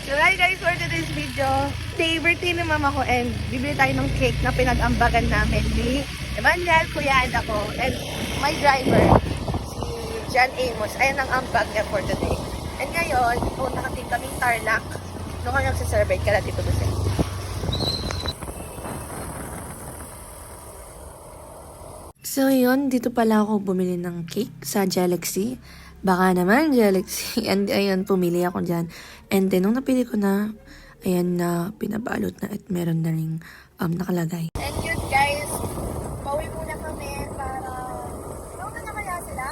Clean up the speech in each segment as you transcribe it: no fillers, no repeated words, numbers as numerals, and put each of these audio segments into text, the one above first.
So hi guys, for today's video, day birthday ng mama ko and bibili tayo ng cake na pinag-ambagan namin ni Emmanuel, Kuya and ako. And my driver, si John Amos, ayan ang ambag niya for today. And ngayon, nakating kaming Tarlac. Doon kami nagsiselebrate ka na dito Lucen. So yun, dito pala ako bumili ng cake sa Galaxy. Baka naman Galaxy. And ayun, pumili ako dyan. And then, nung napili ko na, ayan na, pinabalot na at meron na rin nakalagay. And yun guys, pauwi muna kami para... Nauta na kaya sila?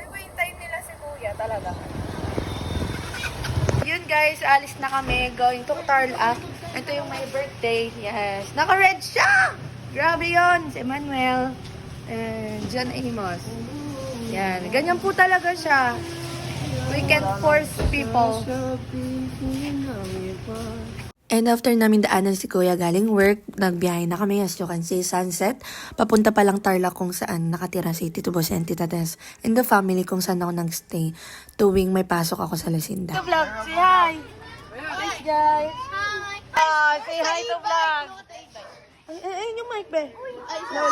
May hintayin nila si Kuya talaga. Yun guys, alis na kami. Going to Tarlac. Ito yung my birthday. Yes. Naka-red siya! Grabe yun! Si Emmanuel. And John Amos. Yan. Ganyan po talaga siya. We can force people. And after namin daanan si Kuya galing work, nagbiyahe na kami as you can see, sunset. Papunta pa lang Tarlac kung saan nakatira si Tito Boss and Tita Tess and the family kung saan ako nagstay tuwing may pasok ako sa Lucinda. To vlog, say hi! Thanks guys! Hi! Say hi to vlog! Ay, yung mic, be. No.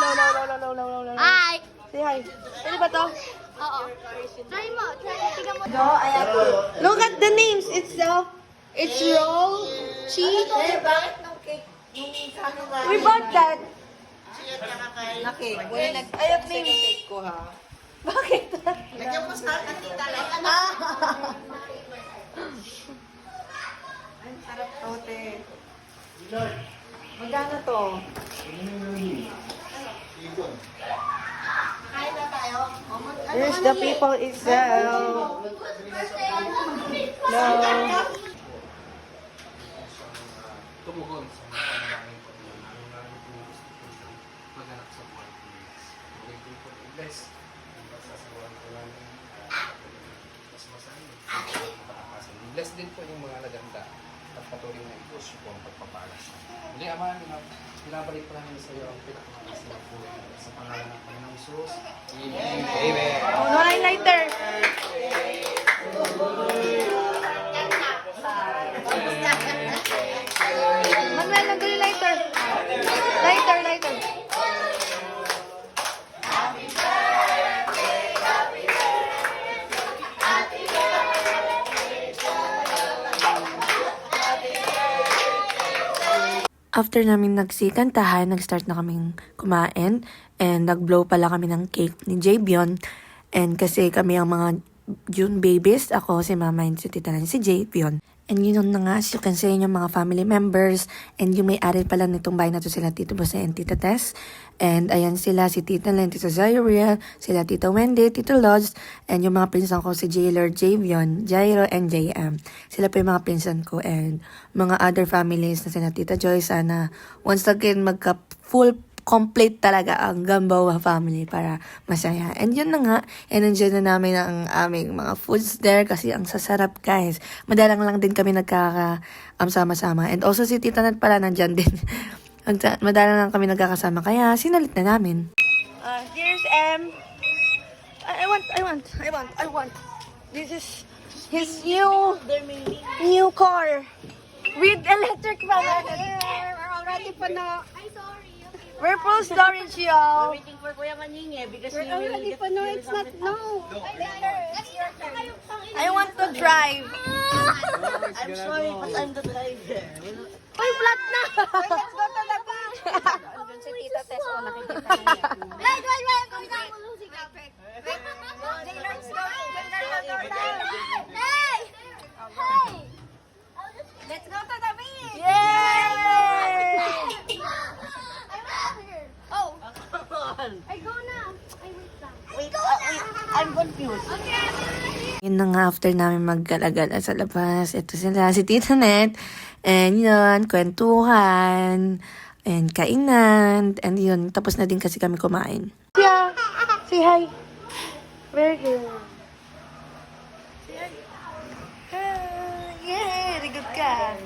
Hi! Say hi. Ano ba to? Oo. Try mo. Tingnan mo. No, ayan. Look at the names itself. It's roll, cheese. Bakit ng cake? We bought that. Na cake. Ayot na yung cake ko, ha? Bakit? Lagyan mo sa tita lang. Ang sarap tote. Magkano to? Here's the people itself. No. Tumugon sa mga maraming maganak sa Philippines. Magiging po i-bless. Sasawan ko lang mas masahin. Patakasan. I-bless din po yung mga naganda at patuloy na i-push po ang pagpapalas. Muli, Ama, binabalik pa namin sa iyo ang pinakamataas na po sa pangalan ng Panginoong Jesus. Amen. Amen. No highlighter. Manuel, nandun yung lighter. Lighter. After namin nagsikantahan, nag-start na kaming kumain and nag-blow pala kami ng cake ni Javion. And kasi kami ang mga June babies, ako, si Mama, and si Tita Lan, si Javion. And yun na nga, as you can see, yung mga family members and yung may-ari pala nitong bahay na to sila Tito Boss and Tita Tess. And ayan sila, si Tita Lan, Tita Zairiel, sila Tita Wendy, Tito Lods, and yung mga pinsan ko si Jailer, Javion, Jairo, and JM. Sila pa yung mga pinsan ko and mga other families na sila Tita Joy. Sana once again magka-full complete talaga ang Gambawa family para masaya. And yun na nga, and-enjoy na namin ang aming mga foods there kasi ang sasarap guys. Madalang lang din kami sama-sama. And also si Tita Nat pala nandyan din. Madalang lang kami nagkakasama kaya sinalit na namin. Here's M. I want. This is his new car with electric fan. We're already pa na. We're full storage, y'all. Waiting for Kuya Maninge because We're already pa no, it's not, no. I want to drive. I'm sorry, but I'm the driver. Uy, flat na! Let's go to the beach! Andun si Tita Tess, nakikita niya. Wait! Going down the music. Let's go. Hey! Let's go to the beach! Yay! Oh! I go na. Wait, I'm confused. Yun na nga, after namin maggalagala sa labas, ito sila, si Tita Net, and yun, kwentuhan, and kainan, and yun, tapos na din kasi kami kumain. Yeah, say hi. Very good. Say hi. Yay, very good ka.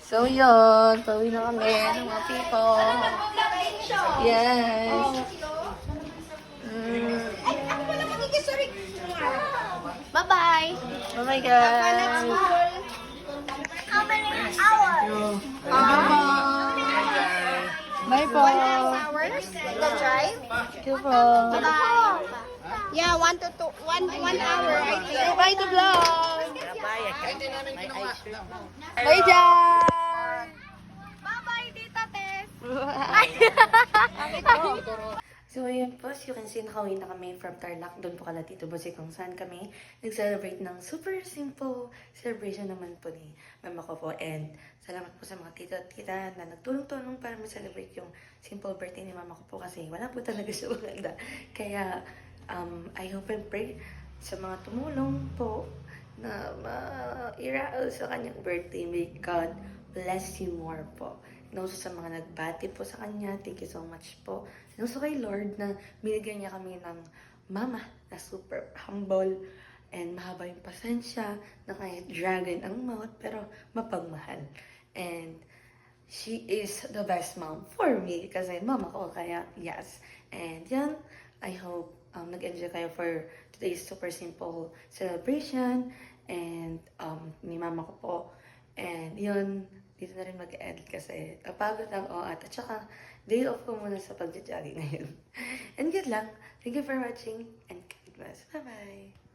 So yun, pauwi na kami ng mga people. Yes. Bye-bye! Oh my God. How many hours? Bye po. Hours? The drive? Thank you po. Yeah, 1 to 2, 1 hour, I think. Bye to vlog. Ay, hindi namin kinuha. Bye, Jan. Bye-bye, Tita Tess. So, ayun po, as you can see, nakauwi na kami from Tarlac. Doon po kala Tito Bossy kung saan kami nag-celebrate ng super simple celebration naman po ni mama ko po. And salamat po sa mga tita at tita na nagtulong-tulong para ma-celebrate yung simple birthday ni mama ko po kasi wala po talaga siya maganda. Kaya, I hope and pray sa mga tumulong po na ma-iraal sa kanyang birthday. May God bless you more po. And also sa mga nagbati po sa kanya, thank you so much po. And also kay Lord na binigyan niya kami ng mama na super humble and mahaba yung pasensya na kahit dragon ang mouth pero mapagmahal. And she is the best mom for me kasi mama ko kaya yes. And yan, I hope nag-enjoy kayo for today's super simple celebration and ni mama ko po. And yun, dito na rin mag-end kasi napagod ako at saka day off ko muna sa pag-jogging ngayon. And good luck. Thank you for watching and God bless. Bye-bye!